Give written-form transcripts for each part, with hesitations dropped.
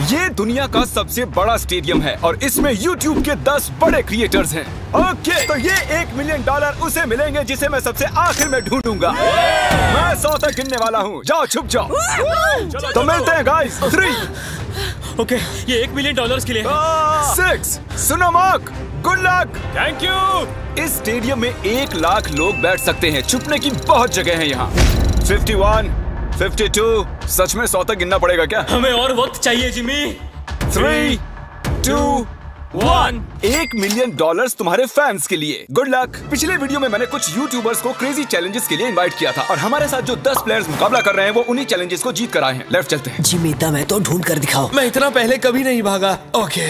ये दुनिया का सबसे बड़ा स्टेडियम है और इसमें YouTube के 10 बड़े क्रिएटर्स हैं। ओके, तो ये $1 मिलियन उसे मिलेंगे जिसे मैं सबसे आखिर में ढूंढूंगा। मैं 100 तक गिनने वाला हूँ। जाओ छुप जाओ। तो मिलते हैं गाइस। 3 ओके, ये $1 मिलियन के लिए है। 6 सुनो mark, good luck. Thank you. इस स्टेडियम में 1 लाख लोग बैठ सकते हैं। छुपने की बहुत जगह है यहाँ। 51, 52, सच में 100 तक गिनना पड़ेगा क्या? हमें और वक्त चाहिए जिमी। 3, 2, 1। $1 मिलियन तुम्हारे फैंस के लिए। Good luck. पिछले वीडियो में मैंने कुछ यूट्यूबर्स को क्रेजी चैलेंजेस के लिए इनवाइट किया था और हमारे साथ जो 10 प्लेयर्स मुकाबला कर रहे हैं वो उन्हीं चैलेंजेस को जीत कर आए हैं। लेफ्ट चलते हैं। जिमी दम है तो ढूंढ कर दिखाओ। मैं इतना पहले कभी नहीं भागा। ओके,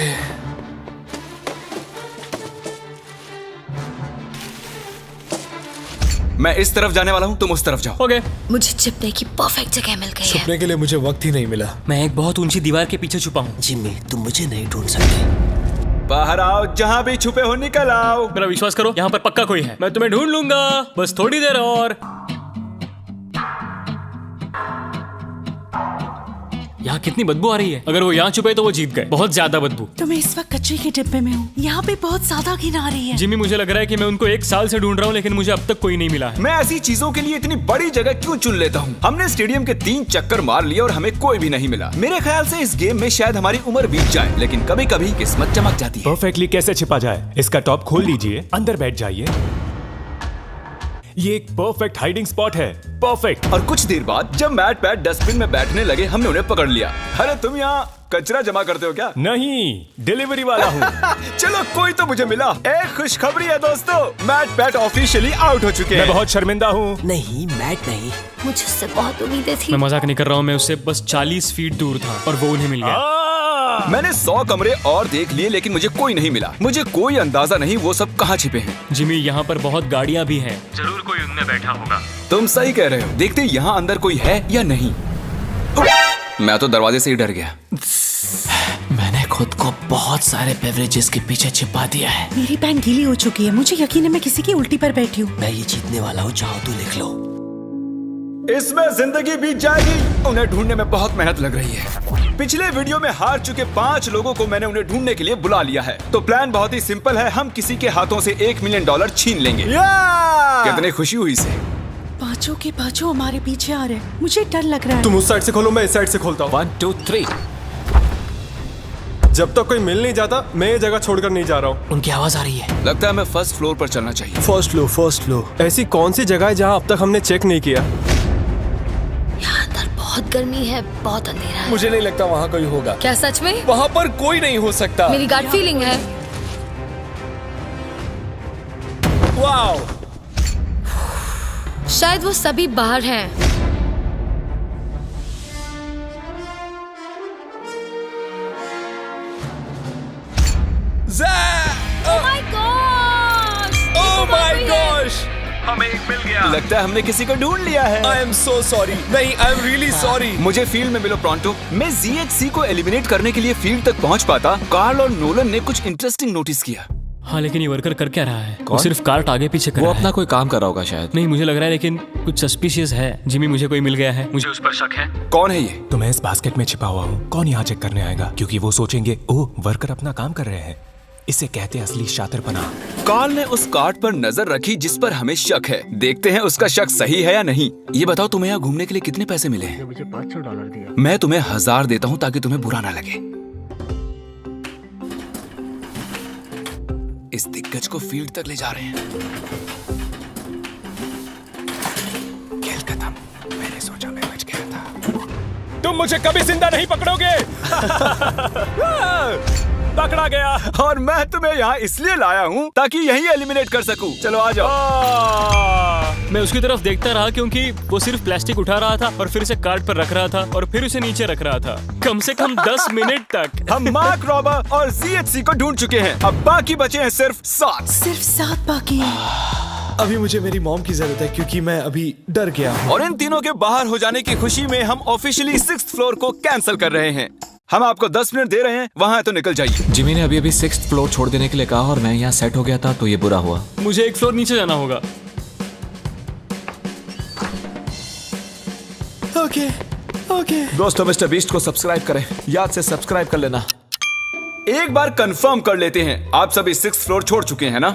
मैं इस तरफ जाने वाला हूँ, तुम उस तरफ जाओ। ओके। मुझे छिपने की परफेक्ट जगह मिल गई है। छुपने के लिए मुझे वक्त ही नहीं मिला। मैं एक बहुत ऊंची दीवार के पीछे छुपा हूँ। जिमी तुम मुझे नहीं ढूंढ सकते। बाहर आओ, जहाँ भी छुपे हो निकल आओ। मेरा विश्वास करो, यहाँ पर पक्का कोई है। मैं तुम्हें ढूंढ लूंगा, बस थोड़ी देर और। यहाँ कितनी बदबू आ रही है। अगर वो यहाँ छुपे तो वो जीत गए। बहुत ज्यादा बदबू। तो मैं इस वक्त कचरे के डिब्बे में हूँ। यहाँ पे बहुत ज्यादा घिन आ रही है। जिमी मुझे लग रहा है कि मैं उनको 1 साल से ढूंढ रहा हूँ लेकिन मुझे अब तक कोई नहीं मिला है। मैं ऐसी चीजों के लिए इतनी बड़ी जगह क्यों चुन लेता हूँ? हमने स्टेडियम के 3 चक्कर मार लिए और हमें कोई भी नहीं मिला। मेरे ख्याल से इस गेम में शायद हमारी उम्र बीत जाए, लेकिन कभी कभी किस्मत चमक जाती है। परफेक्टली कैसे छिपा जाए? इसका टॉप खोल लीजिए, अंदर बैठ जाइए। ये एक परफेक्ट हाइडिंग स्पॉट है। परफेक्ट। और कुछ देर बाद जब मैट पैट डस्टबिन में बैठने लगे हमने उन्हें पकड़ लिया। अरे तुम यहाँ कचरा जमा करते हो क्या? नहीं, डिलीवरी वाला हूँ। चलो कोई तो मुझे मिला। एक खुशखबरी है दोस्तों, मैट पैट ऑफिशियली आउट हो चुके मैं हैं। बहुत शर्मिंदा हूँ। नहीं मैट नहीं। मुझे उससे बहुत उम्मीदें थी। मैं मजाक नहीं कर रहा हूँ, मैं उससे बस 40 फीट दूर था और वो उन्हें मिल गया। मैंने 100 कमरे और देख लिए लेकिन मुझे कोई नहीं मिला। मुझे कोई अंदाजा नहीं वो सब कहाँ छिपे हैं। जिमी यहाँ पर बहुत गाड़ियाँ भी हैं। जरूर कोई उनमें बैठा होगा। तुम सही कह रहे हो। देखते यहाँ अंदर कोई है या नहीं। मैं तो दरवाजे से ही डर गया। मैंने खुद को बहुत सारे बेवरेजेस के पीछे छिपा दिया है। मेरी पैंट गीली हो चुकी है। मुझे यकीन है मैं किसी की उल्टी पर बैठी हूँ। मैं ये जीतने वाला हूँ, चाहो तो लिख लो। इसमें जिंदगी बीत जाएगी। उन्हें ढूंढने में बहुत मेहनत लग रही है। पिछले वीडियो में हार चुके 5 लोगों को मैंने उन्हें ढूंढने के लिए बुला लिया है। तो प्लान बहुत ही सिंपल है, हम किसी के हाथों से $1 मिलियन छीन लेंगे। कितनी खुशी हुई इसे। पांचों के पांचों हमारे पीछे आ रहे हैं। मुझे डर लग रहा है। तुम उस साइड से खोलो, मैं इस साइड से खोलता हूँ। 1, 2, 3। जब तक कोई मिल नहीं जाता मैं ये जगह छोड़कर नहीं जा रहा हूँ। उनकी आवाज आ रही है। लगता है हमें फर्स्ट फ्लोर पर चलना चाहिए। First floor. ऐसी कौन सी जगह है जहाँ अब तक हमने चेक नहीं किया? यहाँ अंदर बहुत गर्मी है, बहुत अंधेरा है। मुझे नहीं लगता वहाँ कोई होगा। क्या सच में? वहाँ पर कोई नहीं हो सकता। मेरी गट फीलिंग है। वाओ, शायद वो सभी बाहर हैं। ओह माय गॉश, हमें एक मिल गया। लगता है हमने किसी को ढूंढ लिया है। I am so sorry. नहीं, आई एम रियली सॉरी। मुझे फील्ड में मिलो प्रॉन्टो। मैं ZHC को एलिमिनेट करने के लिए फील्ड तक पहुंच पाता। कार्ल और नोलन ने कुछ इंटरेस्टिंग नोटिस किया। हाँ, लेकिन ये वर्कर कर क्या रहा है? वो सिर्फ कार्ट आगे पीछे कर वो रहा है। अपना कोई काम कर रहा होगा शायद। नहीं, मुझे लग रहा है लेकिन कुछ सस्पिशियस है। जिमी मुझे कोई मिल गया है, मुझे उस पर शक है। कौन है ये? तो मैं इस बास्केट में छिपा हुआ हूँ। कौन यहाँ चेक करने आएगा? क्योंकि वो सोचेंगे ओह वर्कर अपना काम कर रहे हैं। इसे कहते हैं असली शातिरपना। कार्ल ने उस कार्ड पर नजर रखी जिस पर हमें शक है। देखते हैं उसका शक सही है या नहीं। ये बताओ तुम्हें यहाँ घूमने के लिए कितने पैसे मिले हैं? मुझे $500 दिया। मैं तुम्हें 1000 देता हूँ ताकि तुम्हें बुरा ना लगे। इस दिग्गज को फील्ड तक ले जा रहे हैं। खेल खत्म। मैंने सोचा मैं बच गया था। तुम मुझे कभी जिंदा नहीं पकड़ोगे। पकड़ा गया। और मैं तुम्हें यहाँ इसलिए लाया हूँ ताकि यही एलिमिनेट कर सकूं। चलो आ जाओ। मैं उसकी तरफ देखता रहा क्योंकि वो सिर्फ प्लास्टिक उठा रहा था और फिर उसे कार्ट पर रख रहा था और फिर उसे नीचे रख रहा था, कम से कम 10 मिनट तक। हम मार्क रॉबर और ZHC को ढूंढ चुके हैं। अब बाकी बचे हैं सिर्फ 7। सिर्फ 7 बाकी हैं। अभी मुझे मेरी मॉम की जरूरत है क्योंकि मैं अभी डर गया हूँ। और इन तीनों के बाहर हो जाने की खुशी में हम ऑफिशियली 6th फ्लोर को कैंसिल कर रहे हैं। हम आपको 10 मिनट दे रहे हैं, वहाँ है तो निकल जाइए। जिमी ने अभी 6th फ्लोर छोड़ देने के लिए कहा और मैं यहाँ सेट हो गया था तो ये बुरा हुआ। मुझे 1 फ्लोर नीचे जाना होगा। ओके, ओके दोस्तों मिस्टर बीस्ट को सब्सक्राइब करें, याद से सब्सक्राइब कर लेना। एक बार कंफर्म कर लेते हैं, आप सभी 6th फ्लोर छोड़ चुके हैं ना?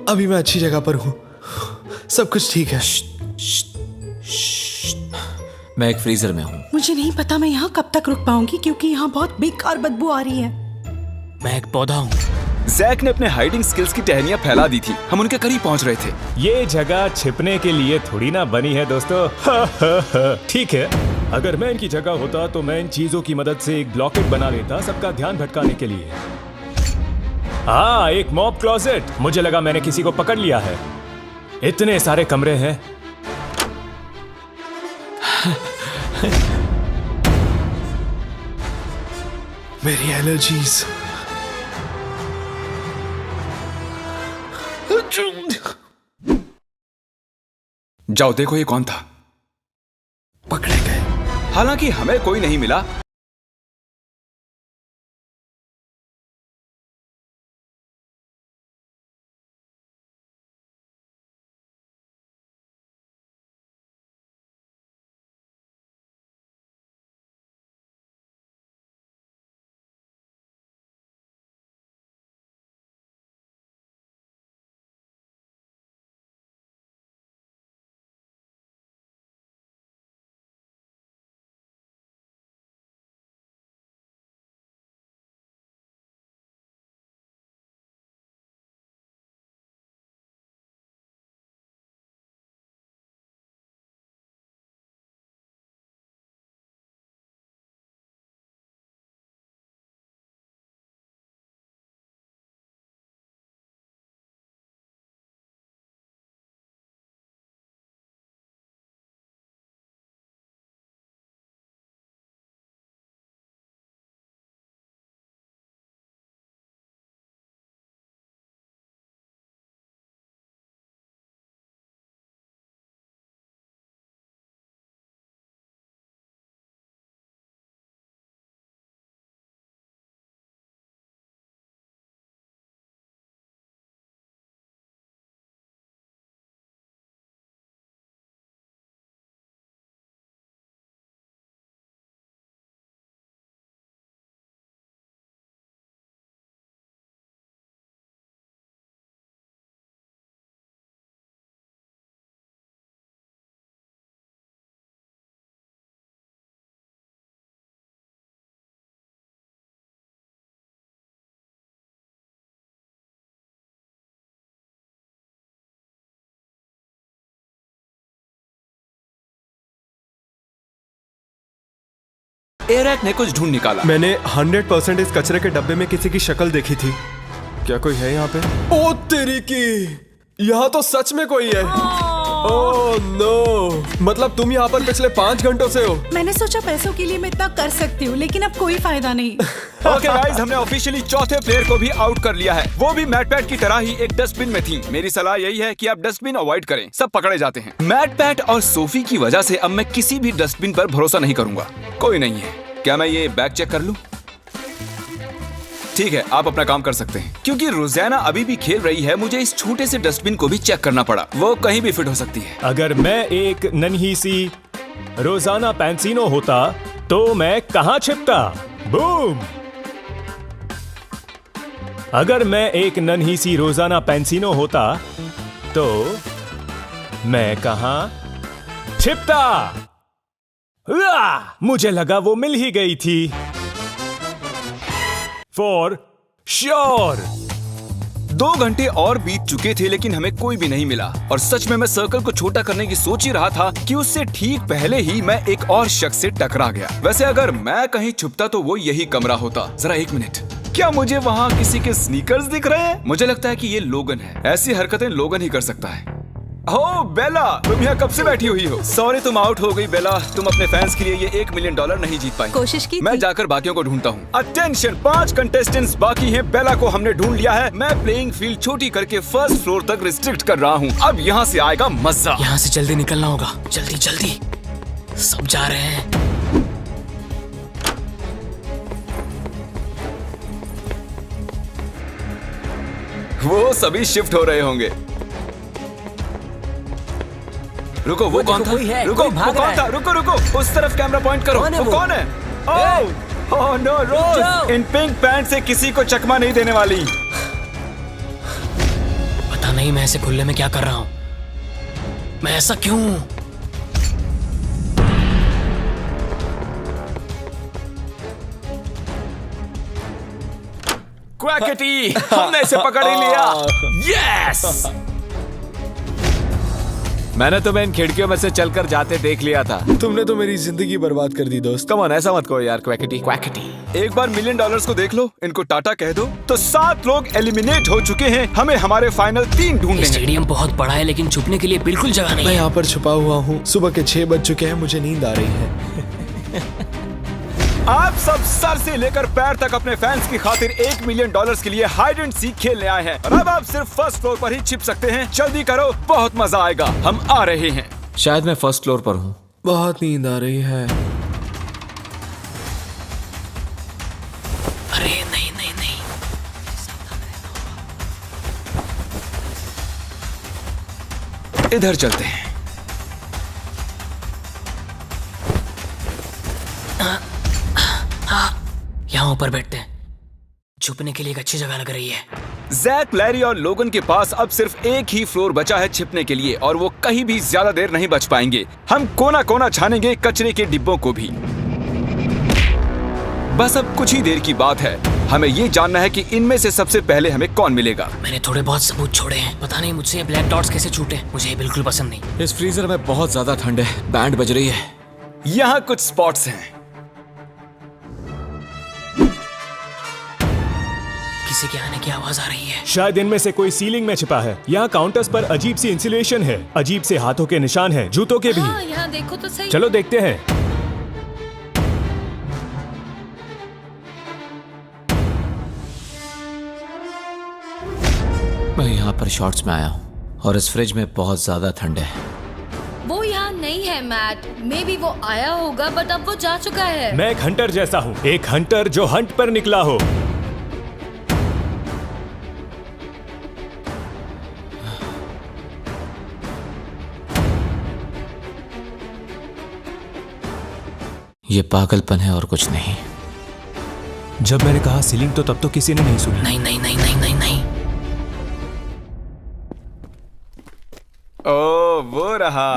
अभी मैं अच्छी जगह पर हूँ, सब कुछ ठीक है। मैं एक फ्रीजर में हूँ। मुझे नहीं पता मैं यहाँ कब तक रुक पाऊंगी क्योंकि यहाँ बहुत बेकार बदबू आ रही है। मैं एक पौधा हूँ। जैक ने अपने हाइडिंग स्किल्स की टहनियां फैला दी थी, हम उनके करीब पहुंच रहे थे। ये जगह छिपने के लिए थोड़ी ना बनी है दोस्तों। ठीक है, अगर मैं इनकी जगह होता तो मैं इन चीजों की मदद से एक ब्लॉकेट बना लेता सबका ध्यान भटकाने के लिए। हाँ, एक मॉब क्लोजेट। मुझे लगा मैंने किसी को पकड़ लिया है। इतने सारे कमरे हैं। मेरी एलर्जीज। जाओ देखो ये कौन था। पकड़े गए। हालांकि हमें कोई नहीं मिला। एरैक ने कुछ ढूंढ निकाला। मैंने 100% इस कचरे के डब्बे में किसी की शक्ल देखी थी। क्या कोई है यहाँ पे? ओ तेरी की, यहाँ तो सच में कोई है। ओह नो, मतलब तुम यहाँ पर पिछले 5 घंटों से हो। मैंने सोचा पैसों के लिए मैं इतना कर सकती हूँ, लेकिन अब कोई फायदा नहीं। ओके गाइस, हमने ऑफिशियली चौथे प्लेयर को भी आउट कर लिया है। वो भी मैट पैट की तरह ही एक डस्टबिन में थी। मेरी सलाह यही है कि आप डस्टबिन अवॉइड करें, सब पकड़े जाते हैं। मैट पैट और सोफी की वजह से अब मैं किसी भी डस्टबिन पर भरोसा नहीं करूंगा। कोई नहीं है। क्या मैं ये बैग चेक कर लूं? ठीक है, आप अपना काम कर सकते हैं। क्योंकि रोजाना अभी भी खेल रही है, मुझे इस छोटे से डस्टबिन को भी चेक करना पड़ा। वो कहीं भी फिट हो सकती है। अगर मैं एक नन्ही सी रोजाना पैंसिनो होता तो मैं कहां छिपता? बूम! अगर मैं एक नन्ही सी रोजाना पैंसिनो होता तो मैं कहां छिपता? मुझे लगा वो मिल ही गई थी। For sure. 2 घंटे और बीत चुके थे लेकिन हमें कोई भी नहीं मिला। और सच में मैं सर्कल को छोटा करने की सोच ही रहा था कि उससे ठीक पहले ही मैं एक और शख्स से टकरा गया। वैसे अगर मैं कहीं छुपता तो वो यही कमरा होता। जरा 1 मिनट, क्या मुझे वहाँ किसी के स्नीकर्स दिख रहे हैं? मुझे लगता है कि ये लोगन है। ऐसी हरकतें लोगन ही कर सकता है। ओह बेला, तुम यहाँ कब से बैठी हुई हो? सॉरी तुम आउट हो गई बेला। तुम अपने फैंस के लिए ये $1 मिलियन नहीं जीत पाई। कोशिश की मैं थी। जाकर बाकियों को ढूंढता हूँ। अटेंशन, 5 कंटेस्टेंट्स बाकी हैं। बेला को हमने ढूंढ लिया है। मैं प्लेइंग फील्ड छोटी करके 1st फ्लोर तक रिस्ट्रिक्ट कर रहा हूँ। अब यहाँ से आएगा मजा। यहाँ से जल्दी निकलना होगा। जल्दी जल्दी, सब जा रहे हैं। वो सभी शिफ्ट हो रहे होंगे। रुको, वो कौन था? रुको, वो कौन था? रुको रुको, उस तरफ कैमरा पॉइंट करो। वो कौन है? ओह नो, रोज इन पिंक पैंट से किसी को चकमा नहीं देने वाली। पता नहीं मैं ऐसे खुले में क्या कर रहा हूँ। मैं ऐसा क्यों? क्वैकेटी, हमने इसे पकड़ ही लिया। यस! मैंने तुम्हें इन खिड़कियों में से चलकर जाते देख लिया था। तुमने तो मेरी जिंदगी बर्बाद कर दी दोस्त। कम ऑन, ऐसा मत कहो यार क्वैकेटी। एक बार $1 मिलियन को देख लो, इनको टाटा कह दो, तो 7 लोग एलिमिनेट हो चुके हैं। हमें हमारे फाइनल 3 ढूंढने हैं। स्टेडियम बहुत बड़ा है लेकिन छुपने के लिए बिल्कुल जगह नहीं मैं है। यहाँ पर छुपा हुआ हूँ। सुबह के 6 बज चुके हैं, मुझे नींद आ रही है। आप सब सर से लेकर पैर तक अपने फैंस की खातिर $1 मिलियन के लिए हाइड एंड सीक खेलने आए हैं। और अब आप सिर्फ फर्स्ट फ्लोर पर ही छिप सकते हैं। जल्दी करो, बहुत मजा आएगा। हम आ रहे हैं। शायद मैं फर्स्ट फ्लोर पर हूँ। बहुत नींद आ रही है। अरे नहीं नहीं नहीं, इधर चलते हैं। यहाँ ऊपर बैठते हैं। छुपने के लिए एक अच्छी जगह लग रही है। जैक, लैरी और लोगन के पास अब सिर्फ एक ही फ्लोर बचा है छिपने के लिए, और वो कहीं भी ज्यादा देर नहीं बच पाएंगे। हम कोना कोना छानेंगे, कचरे के डिब्बों को भी। बस अब कुछ ही देर की बात है। हमें ये जानना है कि इनमें से सबसे पहले हमें कौन मिलेगा। मैंने थोड़े बहुत सबूत छोड़े हैं। पता नहीं मुझसे ये ब्लैक डॉट्स कैसे छूटे। मुझे ये बिल्कुल पसंद नहीं। इस फ्रीजर में बहुत ज्यादा ठंड है। बैंड बज रही है। यहाँ कुछ स्पॉट्स हैं। किसी के आने की आवाज आ रही है। शायद इनमें से कोई सीलिंग में छिपा है। यहाँ काउंटर्स पर अजीब सी इंसुलेशन है। अजीब से हाथों के निशान हैं, जूतों के भी। हाँ, यहाँ देखो तो सही। चलो देखते हैं। मैं यहाँ पर शॉर्ट्स में आया हूँ और इस फ्रिज में बहुत ज्यादा ठंड है। वो यहाँ नहीं है मैट। मे बी वो आया होगा बट अब वो जा चुका है। मैं एक हंटर जैसा हूँ, एक हंटर जो हंट पर निकला हो। ये पागलपन है और कुछ नहीं। जब मैंने कहा सीलिंग तो तब तो किसी ने नहीं सुना। नहीं नहीं नहीं नहीं नहीं नहीं। ओह, वो रहा।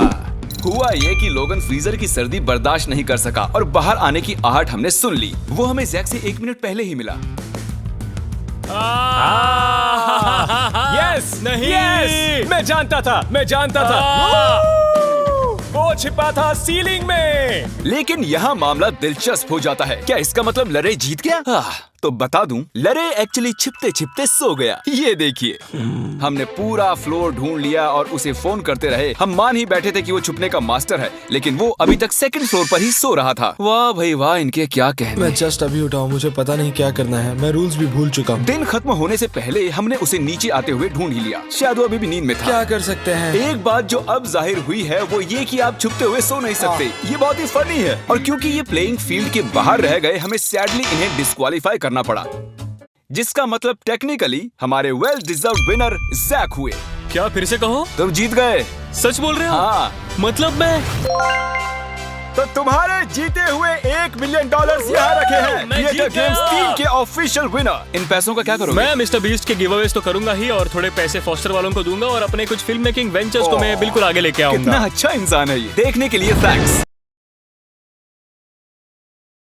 हुआ ये कि लोगन फ्रीजर की सर्दी बर्दाश्त नहीं कर सका और बाहर आने की आहट हमने सुन ली। वो हमें जैक से 1 मिनट पहले ही मिला। यस नहीं, यस मैं जानता था। वो छिपा था सीलिंग में। लेकिन यहाँ मामला दिलचस्प हो जाता है। क्या इसका मतलब लरे जीत गया? तो बता दूं, लरे एक्चुअली छिपते छिपते सो गया। ये देखिए, हमने पूरा फ्लोर ढूंढ लिया और उसे फोन करते रहे। हम मान ही बैठे थे कि वो छुपने का मास्टर है, लेकिन वो अभी तक 2nd फ्लोर पर ही सो रहा था। वाह भाई वाह, इनके क्या कहने। मैं जस्ट अभी उठा हूँ, मुझे पता नहीं क्या करना है। मैं रूल्स भी भूल चुका हूँ। दिन खत्म होने से पहले हमने उसे नीचे आते हुए ढूंढ ही लिया। शायद वो अभी भी नींद में था। क्या कर सकते हैं? एक बात जो अब जाहिर हुई है वो ये कि आप छुपते हुए सो नहीं सकते। ये बहुत ही फनी है। और क्योंकि ये प्लेइंग फील्ड के बाहर रह गए, हमें सैडली इन्हें डिस्क्वालीफाई करना पड़ा, जिसका मतलब टेक्निकली हमारे वेल डिजर्व्ड विनर जैक हुए। क्या फिर से कहो? तुम जीत गए। सच बोल रहे हो? हाँ। मतलब मैं तो तुम्हारे जीते हुए $1 मिलियन यहाँ रखे हैं। मैं थिएटर जीत गया। गेम्स 3 के ऑफिशियल विनर। इन पैसों का क्या करोगे? मैं मिस्टर बीस्ट के गिवअवेज तो करूंगा ही, और थोड़े पैसे फॉस्टर वालों को दूंगा, और अपने कुछ फिल्म मेकिंग वेंचर्स को मैं बिल्कुल आगे लेके आऊंगा। कितना अच्छा इंसान है ये। देखने के लिए थैंक्स।